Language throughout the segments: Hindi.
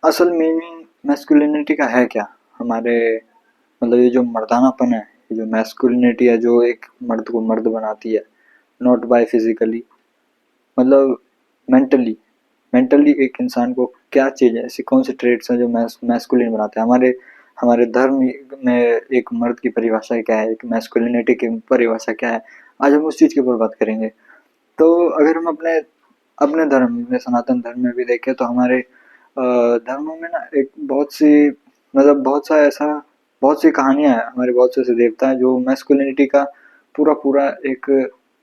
असल मीनिंग मैस्कुलिनिटी का है क्या? हमारे मतलब ये जो मर्दानापन है, ये जो मैस्कुलिनिटी है जो एक मर्द को मर्द बनाती है, नॉट बाय फिजिकली, मतलब मेंटली। मेंटली एक इंसान को क्या चीज़ है, ऐसी कौन सी ट्रेड्स हैं जो मैस्कुलिन बनाते हैं? हमारे हमारे धर्म में एक मर्द की परिभाषा क्या है, एक मैस्कुलिनिटी की परिभाषा क्या है, आज हम उस चीज़ के ऊपर बात करेंगे। तो अगर हम अपने अपने धर्म में, सनातन धर्म में भी देखें तो हमारे धर्मों में ना एक बहुत सी, मतलब बहुत सा ऐसा, बहुत सी कहानियां हैं, हमारे बहुत से ऐसे देवता हैं जो मैस्कुलिनिटी का पूरा पूरा एक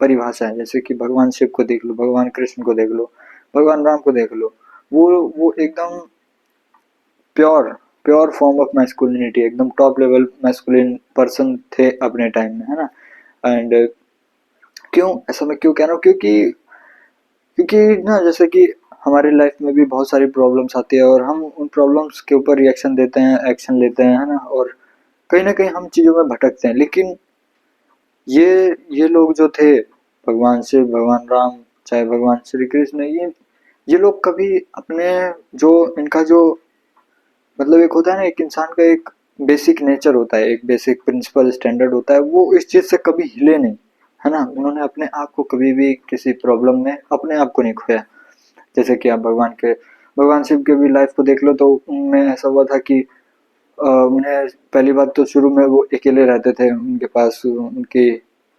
परिभाषा है। जैसे कि भगवान शिव को देख लो, भगवान कृष्ण को देख लो, भगवान राम को देख लो, वो एकदम pure pure form of masculinity, एकदम टॉप लेवल मैस्कुलिन पर्सन थे अपने टाइम में, है ना। एंड क्यों ऐसा मैं क्यों कह रहा हूँ, क्योंकि क्योंकि ना जैसे कि हमारी लाइफ में भी बहुत सारी प्रॉब्लम्स आती है और हम उन प्रॉब्लम्स के ऊपर रिएक्शन देते हैं, एक्शन लेते हैं, है ना। और कहीं ना कहीं हम चीज़ों में भटकते हैं। लेकिन ये लोग जो थे, भगवान शिव, भगवान राम, चाहे भगवान श्री कृष्ण, ये लोग कभी अपने, जो इनका जो मतलब एक होता है ना, एक इंसान का एक बेसिक नेचर होता है, एक बेसिक प्रिंसिपल स्टैंडर्ड होता है, वो इस चीज से कभी हिले नहीं, है ना। उन्होंने अपने आप को कभी भी किसी प्रॉब्लम में अपने आप को नहीं खोया। जैसे कि आप भगवान शिव के भी लाइफ को देख लो तो उनमें ऐसा हुआ था कि उन्हें पहली बात तो शुरू में वो अकेले रहते थे, उनके पास उनकी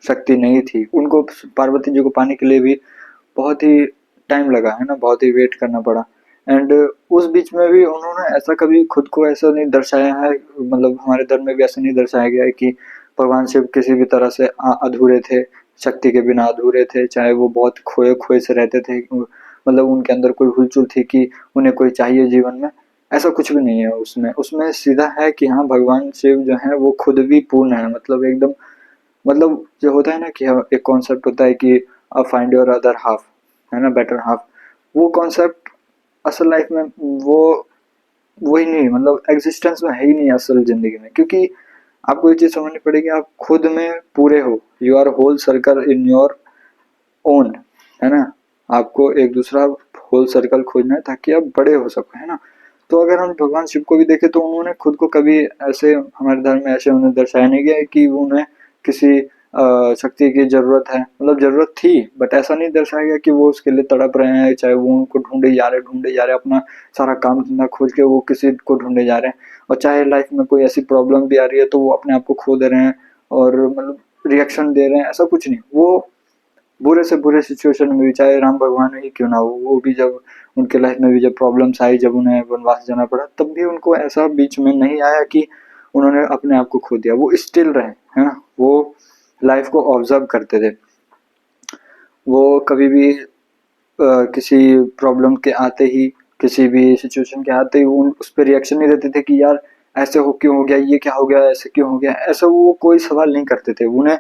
शक्ति नहीं थी, उनको पार्वती जी को पाने के लिए भी बहुत ही टाइम लगा, है ना, बहुत ही वेट करना पड़ा। एंड उस बीच में भी उन्होंने ऐसा कभी खुद को ऐसा नहीं दर्शाया है, मतलब हमारे धर्म में भी ऐसा नहीं दर्शाया गया है कि भगवान शिव किसी भी तरह से अधूरे थे, शक्ति के बिना अधूरे थे, चाहे वो बहुत खोए खोए से रहते थे, मतलब उनके अंदर कोई हुलचुल थी कि उन्हें कोई चाहिए जीवन में, ऐसा कुछ भी नहीं है उसमें। उसमें सीधा है कि हाँ, भगवान शिव जो है वो खुद भी पूर्ण है, मतलब एकदम, मतलब जो होता है ना कि एक कॉन्सेप्ट होता है कि फाइंड योर अदर हाफ, है ना, बेटर हाफ। वो कॉन्सेप्ट असल लाइफ में वो वही नहीं, मतलब एग्जिस्टेंस में है ही नहीं असल जिंदगी में। क्योंकि आपको ये चीज समझनी पड़ेगी, आप खुद में पूरे हो, you are whole circle in your own, है ना। आपको एक दूसरा होल सर्कल खोजना है ताकि आप बड़े हो सको, है ना। तो अगर हम भगवान शिव को भी देखें तो उन्होंने खुद को कभी ऐसे, हमारे धर्म में ऐसे उन्हें दर्शाया नहीं गया है कि उन्हें किसी शक्ति की जरूरत है, मतलब जरूरत थी, बट ऐसा नहीं दर्शाया गया कि वो उसके लिए तड़प रहे हैं, चाहे वो उनको ढूंढे जा रहे हैं, अपना सारा काम धंधा खोज के वो किसी को ढूंढे जा रहे हैं। और चाहे लाइफ में कोई ऐसी प्रॉब्लम भी आ रही है तो वो अपने आप को खो दे रहे हैं और मतलब रिएक्शन दे रहे हैं, ऐसा कुछ नहीं। वो बुरे से बुरे सिचुएशन में भी, चाहे राम भगवान ही क्यों ना हो, वो भी जब उनके लाइफ में भी जब प्रॉब्लम्स आई, जब उन्हें वनवास जाना पड़ा, तब भी उनको ऐसा बीच में नहीं आया कि उन्होंने अपने आप को खो दिया। वो स्टिल रहे, है ना। वो लाइफ को ऑब्जर्व करते थे। वो कभी भी किसी प्रॉब्लम के आते ही, किसी भी सिचुएशन के आते ही वो उस पर रिएक्शन नहीं देते थे कि यार ऐसे हो क्यों हो गया, ये क्या हो गया, ऐसे क्यों हो गया, ऐसा वो कोई सवाल नहीं करते थे। उन्हें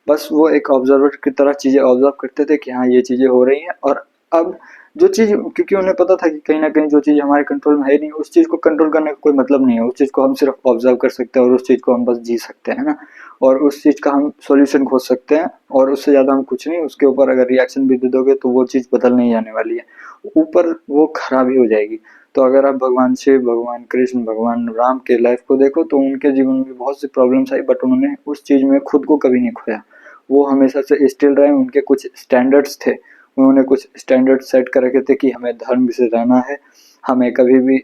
बस वो एक ऑब्जर्वर की तरह चीजें ऑब्जर्व करते थे कि हाँ, ये चीजें हो रही हैं। और अब जो चीज, क्योंकि उन्हें पता था कि कहीं ना कहीं जो चीज हमारे कंट्रोल में है नहीं, उस चीज को कंट्रोल करने का कोई मतलब नहीं है। उस चीज को हम सिर्फ ऑब्जर्व कर सकते हैं और उस चीज को हम बस जी सकते हैं ना। और उस चीज का हम सॉल्यूशन खोज सकते हैं, और उससे ज्यादा हम कुछ नहीं। उसके ऊपर अगर रिएक्शन भी दे दोगे तो वो चीज बदल नहीं जाने वाली है, ऊपर वो खराब ही हो जाएगी। तो अगर आप भगवान शिव, भगवान कृष्ण, भगवान राम के लाइफ को देखो तो उनके जीवन में बहुत सी प्रॉब्लम्स आई, बट उन्होंने उस चीज में खुद को कभी नहीं खोया। वो हमेशा से स्टिल रहे। उनके कुछ स्टैंडर्ड्स थे, उन्होंने कुछ स्टैंडर्ड सेट कर रखे थे कि हमें धर्म से रहना है, हमें कभी भी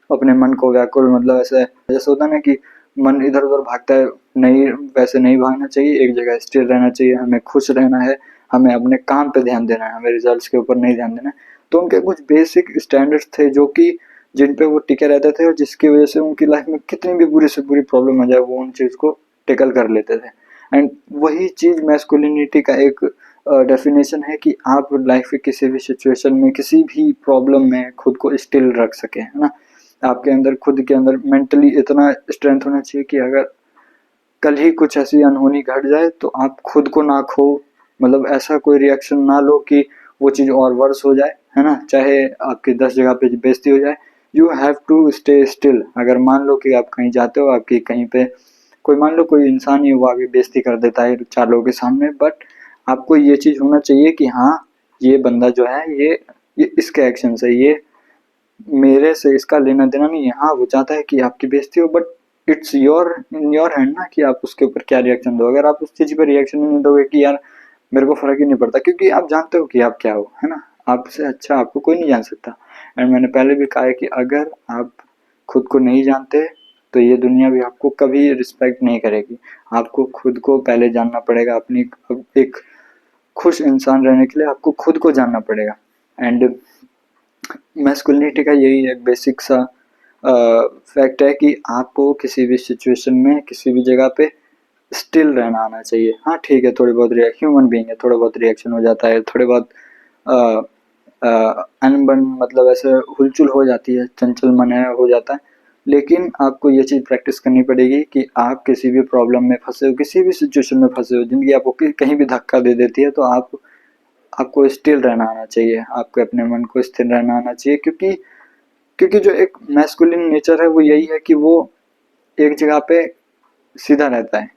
अपने मन को व्याकुल, मतलब ऐसे जैसे होता है ना कि मन इधर उधर भागता है, नहीं, वैसे नहीं भागना चाहिए, एक जगह स्थिर रहना चाहिए, हमें खुश रहना है, हमें अपने काम पे ध्यान देना है, हमें रिजल्ट्स के ऊपर नहीं ध्यान देना है। तो उनके कुछ बेसिक स्टैंडर्ड्स थे जो कि जिन पे वो टिके रहते थे, और जिसकी वजह से उनकी लाइफ में कितनी भी बुरी से बुरी प्रॉब्लम आ जाए वो उन चीज को टेकल कर लेते थे। एंड वही चीज मैस्कुलिनिटी का एक डेफिनेशन है कि आप लाइफ के किसी भी सिचुएशन में, किसी भी प्रॉब्लम में खुद को स्टिल रख सके, है ना। आपके अंदर, खुद के अंदर मेंटली इतना स्ट्रेंथ होना चाहिए कि अगर कल ही कुछ ऐसी अनहोनी घट जाए तो आप खुद को ना खो, मतलब ऐसा कोई रिएक्शन ना लो कि वो चीज और वर्स हो जाए, है ना। चाहे आपकी 10 जगह पे बेइज्जती हो जाए, you have to stay still. अगर मान लो कि आप कहीं जाते हो, आपकी कहीं पे कोई, मान लो कोई इंसान ही वो आगे बेइज्जती कर देता है 4 लोगों के सामने, बट आपको ये चीज होना चाहिए कि हाँ, ये बंदा जो है, ये इसके एक्शन से, मेरे से इसका लेना देना नहीं है। हाँ वो चाहता है कि आपकी बेइज्जती हो, but it's your in your hand ना कि आप उसके ऊपर क्या रिएक्शन दो। अगर आप उस चीज पर रिएक्शन नहीं दोगे कि यार मेरे को फर्क ही नहीं पड़ता, क्योंकि आप जानते हो कि आप क्या हो, है ना। आपसे अच्छा आपको कोई नहीं जान सकता। एंड मैंने पहले भी कहा है कि अगर आप खुद को नहीं जानते तो ये दुनिया भी आपको कभी रिस्पेक्ट नहीं करेगी। आपको खुद को पहले जानना पड़ेगा। अपनी एक खुश इंसान रहने के लिए आपको खुद को जानना पड़ेगा। एंड मैस्कुलिनिटी का यही एक बेसिक सा फैक्ट है कि आपको किसी भी सिचुएशन में किसी भी जगह पे स्टिल रहना आना चाहिए। हाँ ठीक है, थोड़ी बहुत ह्यूमन बीइंग है, थोड़ा बहुत रिएक्शन हो जाता है, थोड़े बहुत अनबन मतलब ऐसे हुलचुल हो जाती है, चंचल मन है हो जाता है। लेकिन आपको ये चीज़ प्रैक्टिस करनी पड़ेगी कि आप किसी भी प्रॉब्लम में फंसे हो, किसी भी सिचुएशन में फंसे हो, जिंदगी आपको कहीं भी धक्का दे देती है, तो आपको स्टिल रहना आना चाहिए। आपको अपने मन को स्थिर रहना आना चाहिए, क्योंकि क्योंकि जो एक मैस्कुलिन नेचर है वो यही है कि वो एक जगह पे सीधा रहता है।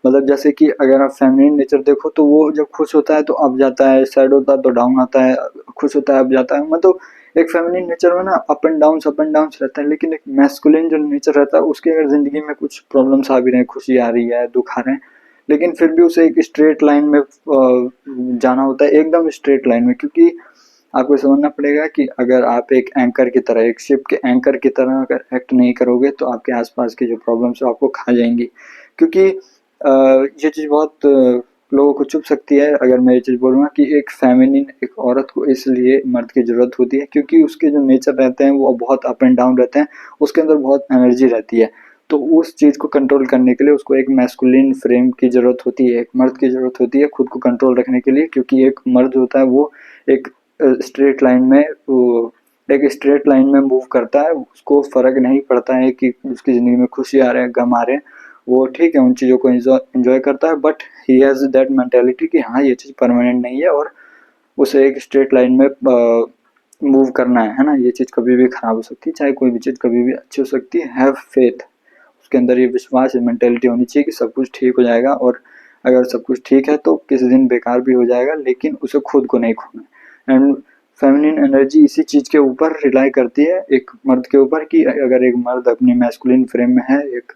मतलब जैसे कि अगर आप फेमिनिन नेचर देखो तो वो जब खुश होता है तो अप जाता है, सैड होता है तो डाउन आता है, खुश होता है अप जाता है। मतलब एक फेमिनिन नेचर में ना अप एंड डाउन रहता है। लेकिन एक मैस्कुलिन जो नेचर रहता है उसके अगर जिंदगी में कुछ प्रॉब्लम्स आ भी रहे हैं, खुशी आ रही है, दुख आ रहे हैं, लेकिन फिर भी उसे एक स्ट्रेट लाइन में जाना होता है, एकदम स्ट्रेट लाइन में। क्योंकि आपको समझना पड़ेगा कि अगर आप एक एंकर की तरह, एक शिप के एंकर की तरह अगर एक्ट नहीं करोगे तो आपके आसपास की जो प्रॉब्लम्स है आपको खा जाएंगी। क्योंकि ये चीज़ बहुत लोगों को चुभ सकती है अगर मैं ये चीज़ बोलूँगा कि एक फेमिनिन एक औरत को इसलिए मर्द की ज़रूरत होती है क्योंकि उसके जो नेचर रहते हैं वो बहुत अप एंड डाउन रहते हैं, उसके अंदर बहुत एनर्जी रहती है। तो उस चीज़ को कंट्रोल करने के लिए उसको एक मैस्कुलिन फ्रेम की ज़रूरत होती है, एक मर्द की ज़रूरत होती है खुद को कंट्रोल रखने के लिए। क्योंकि एक मर्द होता है वो एक स्ट्रेट लाइन में मूव करता है, उसको फ़र्क नहीं पड़ता है कि उसकी ज़िंदगी में खुशी आ रहे हैं, गम आ रहे हैं। वो ठीक है उन चीज़ों को एंजॉय करता है, but he has that mentality कि हाँ ये चीज़ परमानेंट नहीं है और उसे एक स्ट्रेट लाइन में मूव करना है ना। ये चीज़ कभी भी खराब हो सकती है, चाहे कोई भी चीज़ कभी भी अच्छी हो सकती है। हैव फेथ, उसके अंदर ये विश्वास, ये मेंटालिटी होनी चाहिए कि सब कुछ ठीक हो जाएगा। और अगर सब कुछ ठीक है तो किसी दिन बेकार भी हो जाएगा, लेकिन उसे खुद को नहीं खोना। एंड फेमिनिन एनर्जी इसी चीज़ के ऊपर रिलाई करती है एक मर्द के ऊपर कि अगर एक मर्द अपनी मैस्कुलिन फ्रेम में है, एक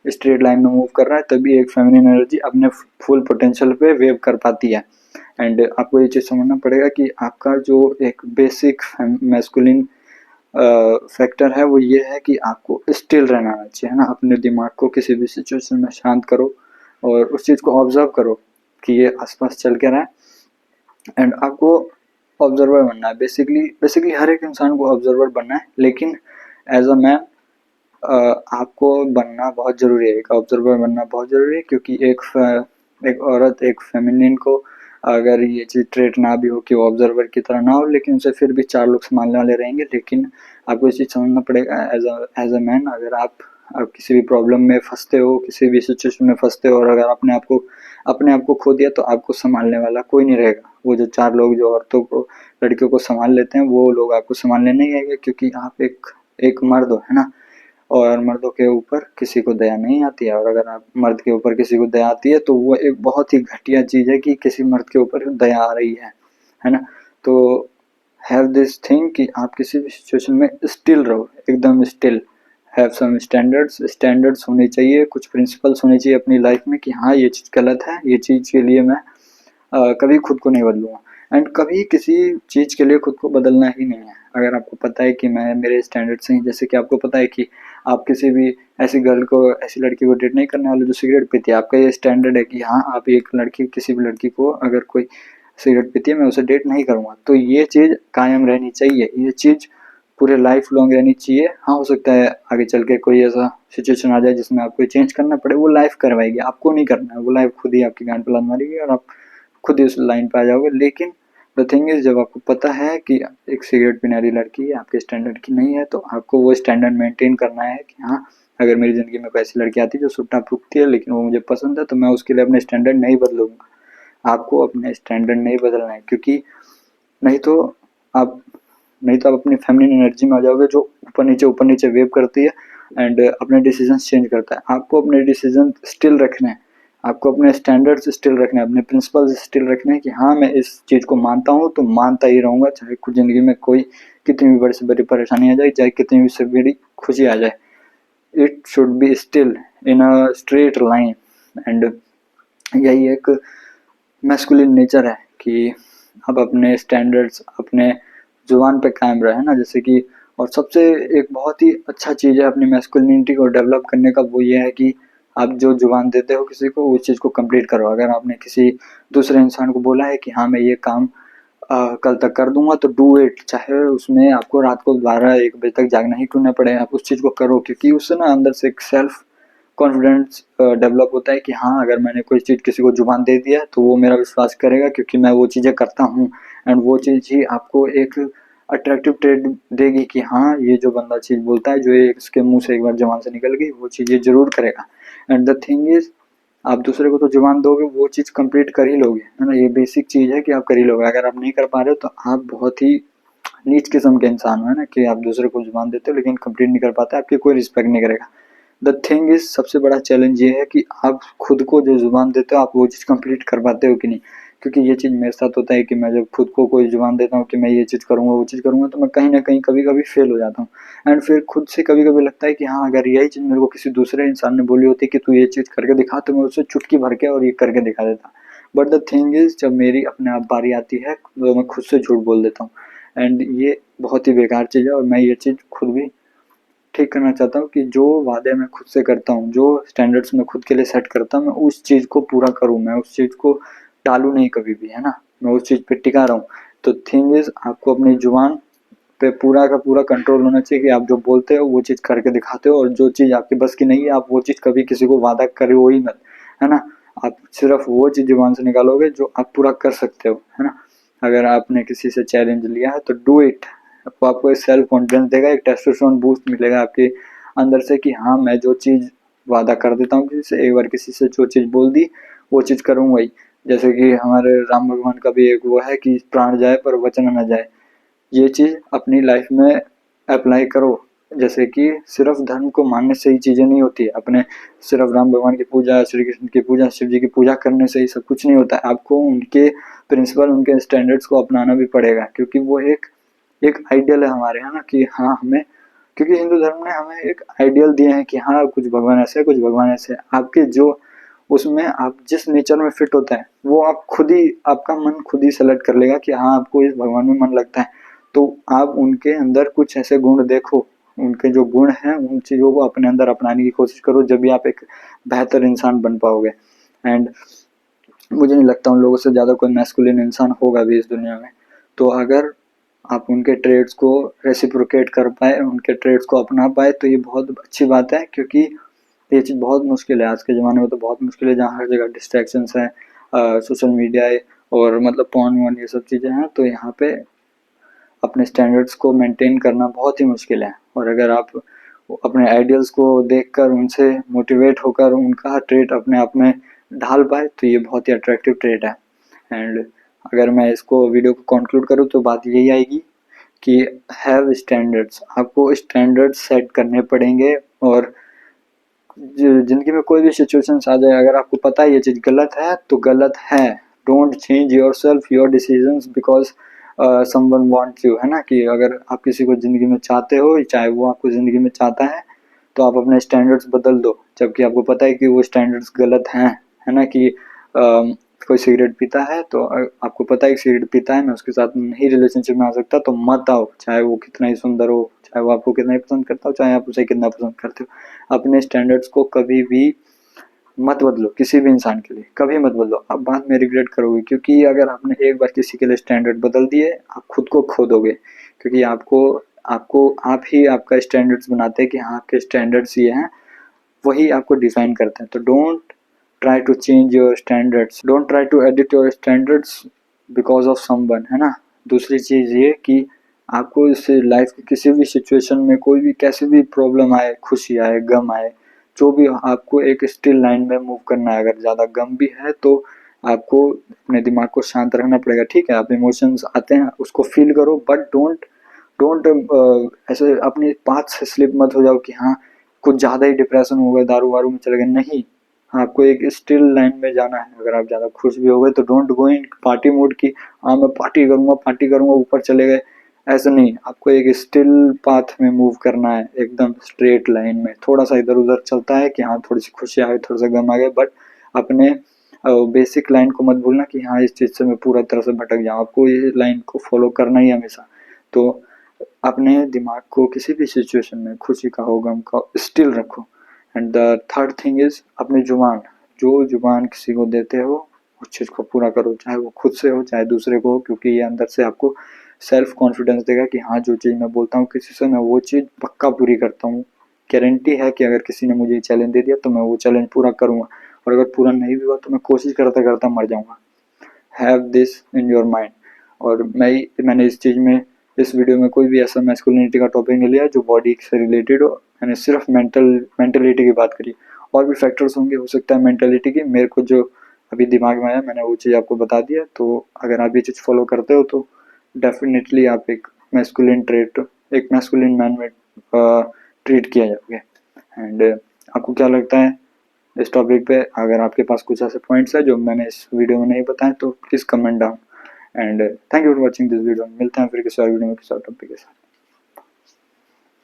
स्ट्रेट लाइन में मूव कर रहा है, तभी एक फेमिनिन एनर्जी अपने फुल पोटेंशियल पे वेव कर पाती है। एंड आपको ये चीज़ समझना पड़ेगा कि आपका जो एक बेसिक मैस्कुलिन फैक्टर है वो ये है कि आपको स्टिल रहना आना चाहिए, है ना। अपने दिमाग को किसी भी सिचुएशन में शांत करो और उस चीज़ को ऑब्जर्व करो कि ये आसपास चल के रहा है। एंड आपको ऑब्जर्वर बनना है। बेसिकली बेसिकली हर एक इंसान को ऑब्जर्वर बनना है, लेकिन एज अ मैन आपको बनना बहुत ज़रूरी है, एक ऑब्जर्वर बनना बहुत ज़रूरी है। क्योंकि एक औरत, एक फेमिनिन को अगर ये चीज़ ट्रेट ना भी हो कि वो ऑब्जर्वर की तरह ना हो, लेकिन उसे फिर भी 4 लोग सँभालने वाले रहेंगे। लेकिन आपको ये चीज़ समझना पड़ेगा एज अ मैन, अगर आप किसी भी प्रॉब्लम में फँसते हो, किसी भी सिचुएशन में फँसते हो और अगर अपने आप को खो दिया तो आपको सँभालने वाला कोई नहीं रहेगा। वो जो 4 लोग जो औरतों को, लड़कियों को सँभाल लेते हैं, वो लोग आपको सँभालने नहीं आएँगे, क्योंकि आप एक मर्द हो, है ना। और मर्दों के ऊपर किसी को दया नहीं आती है। और अगर आप मर्द के ऊपर किसी को दया आती है तो वो एक बहुत ही घटिया चीज़ है कि किसी मर्द के ऊपर दया आ रही है ना। तो हैव दिस थिंग कि आप किसी भी सिचुएशन में स्टिल रहो, एकदम स्टिल। हैव सम स्टैंडर्ड्स होने चाहिए, कुछ प्रिंसिपल्स होने चाहिए अपनी लाइफ में कि हाँ ये चीज़ गलत है, ये चीज़ के लिए मैं कभी खुद को नहीं बदलूंगा। एंड कभी किसी चीज़ के लिए खुद को बदलना ही नहीं है। अगर आपको पता है कि मैं मेरे स्टैंडर्ड से ही, जैसे कि आपको पता है कि आप किसी भी ऐसी गर्ल को, ऐसी लड़की को डेट नहीं करने वाले जो सिगरेट पीती है, आपका ये स्टैंडर्ड है कि हाँ आप एक लड़की, किसी भी लड़की को अगर कोई सिगरेट पीती है मैं उसे डेट नहीं करूँगा। तो ये चीज़ कायम रहनी चाहिए, ये चीज़ पूरे लाइफ लॉन्ग रहनी चाहिए। हाँ हो सकता है आगे चल के कोई ऐसा सिचुएशन आ जाए जिसमें आपको चेंज करना पड़े, वो लाइफ करवाएगी, आपको नहीं करना है। वो लाइफ खुद ही आपकी गांड पे लात मारेगी और आप खुद ही उस लाइन पे आ जाओगे। लेकिन द थिंग इज, जब आपको पता है कि एक सिगरेट पीने वाली लड़की है आपके स्टैंडर्ड की नहीं है, तो आपको वो स्टैंडर्ड मेंटेन करना है कि हाँ अगर मेरी ज़िंदगी में कोई ऐसी लड़की आती है जो सुट्टा फूकती है लेकिन वो मुझे पसंद है, तो मैं उसके लिए अपने स्टैंडर्ड नहीं बदलूंगा। आपको अपने स्टैंडर्ड नहीं बदलना है, क्योंकि नहीं तो आप नहीं तो आप अपनी फेमिनिन एनर्जी में आ जाओगे जो ऊपर नीचे वेव करती है एंड अपने डिसीजन चेंज करता है। आपको अपने डिसीजन स्टिल रखने हैं, आपको अपने स्टैंडर्ड्स स्टिल रखने हैं, अपने प्रिंसिपल्स स्टिल रखने हैं कि हाँ मैं इस चीज़ को मानता हूँ तो मानता ही रहूँगा, चाहे कुछ ज़िंदगी में कोई कितनी भी बड़ी से बड़ी परेशानी आ जाए, चाहे कितनी भी से बड़ी खुशी आ जाए, it should be still in a straight line. And यही एक मैस्कुलिन नेचर है कि आप अपने स्टैंडर्ड्स अपने जुबान पे कायम रहे ना, जैसे कि और सबसे एक बहुत ही अच्छा चीज़ है अपनी मैस्कुलिनिटी को डेवलप करने का, वो ये है कि आप जो जुबान देते हो किसी को उस चीज़ को कंप्लीट करो। अगर आपने किसी दूसरे इंसान को बोला है कि हाँ मैं ये काम कल तक कर दूंगा तो डू इट, चाहे उसमें आपको रात को 12-1 बजे तक जागना ही क्यों ना पड़े, आप उस चीज़ को करो, क्योंकि उससे ना अंदर से एक सेल्फ कॉन्फिडेंस डेवलप होता है कि हाँ अगर मैंने कोई चीज़ किसी को जुबान दे दिया है तो वो मेरा विश्वास करेगा क्योंकि मैं वो चीज़ें करता हूँ। एंड वो चीज़ ही आपको एक अट्रैक्टिव ट्रेड देगी कि हाँ ये जो बंदा चीज़ बोलता है, जो ये इसके मुंह से एक बार जुबान से निकल गई वो चीज़ ये जरूर करेगा। एंड द थिंग इज आप दूसरे को तो जुबान दोगे वो चीज़ कंप्लीट कर ही लोगे, है ना, ये बेसिक चीज़ है कि आप कर ही लोगे। अगर आप नहीं कर पा रहे हो तो आप बहुत ही नीच किस्म के इंसान हो, है ना, कि आप दूसरे को जुबान देते हो लेकिन कंप्लीट नहीं कर पाते, आपकी कोई रिस्पेक्ट नहीं करेगा। द थिंग इज सबसे बड़ा चैलेंज ये है कि आप खुद को जो जुबान देते हो आप वो चीज़ कंप्लीट कर पाते हो कि नहीं, क्योंकि ये चीज़ मेरे साथ होता है कि मैं जब खुद को कोई जुबान देता हूँ कि मैं ये चीज़ करूँगा वो चीज़ करूँगा तो मैं कहीं ना कहीं कभी कभी फेल हो जाता हूँ। एंड फिर खुद से कभी कभी लगता है कि हाँ अगर यही चीज़ मेरे को किसी दूसरे इंसान ने बोली होती कि तू ये चीज़ करके दिखा तो मैं उससे चुटकी भर के और ये करके दिखा देता। बट द थिंग इज जब मेरी अपने आप बारी आती है तो मैं खुद से झूठ बोल देता हूँ। एंड ये बहुत ही बेकार चीज़ है और मैं ये चीज़ खुद भी ठीक करना चाहता हूँ कि जो वादे मैं खुद से करता हूँ, जो स्टैंडर्ड्स मैं खुद के लिए सेट करता हूँ, मैं उस चीज़ को पूरा करूँ, मैं उस चीज़ को टालूँ नहीं कभी भी, है ना, मैं उस चीज़ पे टिका रहूँ। तो थिंग इज आपको अपनी जुबान पे पूरा का पूरा कंट्रोल होना चाहिए कि आप जो बोलते हो वो चीज़ करके दिखाते हो, और जो चीज़ आपकी बस की नहीं है आप वो चीज़ कभी किसी को वादा करो ही मत, है ना। आप सिर्फ वो चीज़ जुबान से निकालोगे जो आप पूरा कर सकते हो, है ना। अगर आपने किसी से चैलेंज लिया है तो डू इट, वो आपको एक सेल्फ कॉन्फिडेंस देगा, एक टेस्टोस्टेरोन बूस्ट मिलेगा आपके अंदर से कि हाँ मैं जो चीज़ वादा कर देता हूँ किसी से, एक बार किसी से जो चीज़ बोल दी वो चीज़ करूँगा ही। जैसे कि हमारे राम भगवान का भी एक वो है कि प्राण जाए पर वचन न जाए, ये चीज़ अपनी लाइफ में अप्लाई करो। जैसे कि सिर्फ धर्म को मानने से ही चीज़ें नहीं होती है, अपने सिर्फ राम भगवान की पूजा, श्री कृष्ण की पूजा, शिव जी की पूजा करने से ही सब कुछ नहीं होता है, आपको उनके प्रिंसिपल उनके स्टैंडर्ड्स को अपनाना भी पड़ेगा, क्योंकि वो एक एक आइडियल है हमारे, है ना, कि हाँ हमें, क्योंकि हिंदू धर्म ने हमें एक आइडियल दिए हैं कि हाँ कुछ भगवान ऐसे है कुछ भगवान ऐसे है, आपके जो उसमें आप जिस नेचर में फिट होता है वो आप खुद ही, आपका मन खुद ही सेलेक्ट कर लेगा कि हाँ आपको इस भगवान में मन लगता है। तो आप उनके अंदर कुछ ऐसे गुण देखो, उनके जो गुण हैं उन चीज़ों को अपने अंदर अपनाने की कोशिश करो, जब भी आप एक बेहतर इंसान बन पाओगे। एंड मुझे नहीं लगता उन लोगों से ज़्यादा कोई मैस्कुलिन इंसान होगा भी इस दुनिया में। तो अगर आप उनके ट्रेड्स को रेसिप्रोकेट कर पाए, उनके ट्रेड्स को अपना पाए तो ये बहुत अच्छी बात है, क्योंकि ये चीज़ बहुत मुश्किल है आज के ज़माने में, तो बहुत मुश्किल है जहाँ हर जगह डिस्ट्रैक्शंस हैं, सोशल मीडिया है और मतलब पॉर्न वॉर्न ये सब चीज़ें हैं, तो यहाँ पे अपने स्टैंडर्ड्स को मेंटेन करना बहुत ही मुश्किल है। और अगर आप अपने आइडियल्स को देखकर उनसे मोटिवेट होकर उनका ट्रेट अपने आप में ढाल पाए तो ये बहुत ही अट्रैक्टिव ट्रेट है। एंड अगर मैं इसको वीडियो को कंक्लूड करूँ तो बात यही आएगी कि हैव स्टैंडर्ड्स, आपको स्टैंडर्ड्स सेट करने पड़ेंगे। और ज़िंदगी में कोई भी सिचुएशंस आ जाए, अगर आपको पता है ये चीज़ गलत है तो गलत है, don't change yourself your decisions because someone wants you, है ना, कि अगर आप किसी को ज़िंदगी में चाहते हो चाहे वो आपको ज़िंदगी में चाहता है तो आप अपने स्टैंडर्ड्स बदल दो, जबकि आपको पता है कि वो स्टैंडर्ड्स गलत हैं, है ना। कि कोई सिगरेट पीता है तो आपको पता है कि सिगरेट पीता है, मैं उसके साथ नहीं रिलेशनशिप में आ सकता, तो मत आओ, चाहे वो कितना ही सुंदर हो, चाहे वो आपको कितना ही पसंद करता हो, चाहे आप उसे कितना पसंद करते हो। अपने स्टैंडर्ड्स को कभी भी मत बदलो, किसी भी इंसान के लिए कभी मत बदलो, आप बाद में रिग्रेट करोगे, क्योंकि अगर आपने एक बार किसी के लिए स्टैंडर्ड बदल दिए आप खुद को खो दोगे, क्योंकि आपको आपको आप ही आपका स्टैंडर्ड्स बनाते हैं कि हाँ आपके स्टैंडर्ड्स ये हैं, वही आपको डिफाइन करते हैं। तो don't try to change your standards, don't try to edit your standards because of someone, है ना। दूसरी चीज़ ये कि आपको इस लाइफ की किसी भी सिचुएशन में कोई भी कैसी भी प्रॉब्लम आए, खुशी आए, गम आए, जो भी आपको एक स्टिल लाइन में मूव करना है। अगर ज़्यादा गम भी है तो आपको अपने दिमाग को शांत रखना पड़ेगा, ठीक है, आप इमोशंस आते हैं उसको फील करो, बट डोंट डोंट ऐसे अपनी पाथ से स्लिप मत हो जाओ कि हाँ कुछ ज़्यादा ही डिप्रेशन हो गया, दारू वारू में चले गए, नहीं, आपको एक स्टिल लाइन में जाना है। अगर आप ज़्यादा खुश भी हो गए तो don't go in party mode की हाँ मैं पार्टी करूँगा ऊपर चले गए, ऐसा नहीं। आपको एक स्टिल पाथ में मूव करना है, एकदम स्ट्रेट लाइन में। थोड़ा सा इधर उधर चलता है कि हाँ थोड़ी सी खुशी आ गई, थोड़ा सा गम आ गया, बट अपने बेसिक लाइन को मत भूलना कि हाँ इस चीज़ से मैं पूरा तरह से भटक जाऊँ। आपको ये लाइन को फॉलो करना ही हमेशा। तो अपने दिमाग को किसी भी सिचुएशन में, खुशी का हो गम का, स्टिल रखो। And the third thing is अपनी जुबान, जो जुबान किसी को देते हो उस चीज़ को पूरा करो, चाहे वो खुद से हो चाहे दूसरे को हो, क्योंकि ये अंदर से आपको सेल्फ कॉन्फिडेंस देगा कि हाँ जो चीज़ मैं बोलता हूँ किसी से मैं वो चीज़ पक्का पूरी करता हूँ। गारंटी है कि अगर किसी ने मुझे चैलेंज दे दिया तो मैं वो चैलेंज पूरा करूँगा, और अगर पूरा नहीं भी हुआ तो मैं कोशिश करता करता मर जाऊँगा। Have this in your mind. और मैंने इस चीज़ में, इस वीडियो में कोई भी ऐसा मैस्कुलिनिटी का टॉपिक नहीं लिया जो बॉडी से रिलेटेड हो। मैंने सिर्फ मेंटलिटी की बात करी। और भी फैक्टर्स होंगे, हो सकता है मेंटलिटी की, मेरे को जो अभी दिमाग में आया मैंने वो चीज़ आपको बता दिया। तो अगर आप ये चीज़ फॉलो करते हो तो डेफिनेटली आप एक मैस्कुलिन मैन में ट्रीट किया जाओगे। एंड आपको क्या लगता है इस टॉपिक पे? अगर आपके पास कुछ ऐसे पॉइंट्स है जो मैंने इस वीडियो में नहीं बताए तो please comment down. And thank you for watching this video. मिलते हैं फिर किसी और वीडियो में किसी और टॉपिक के साथ।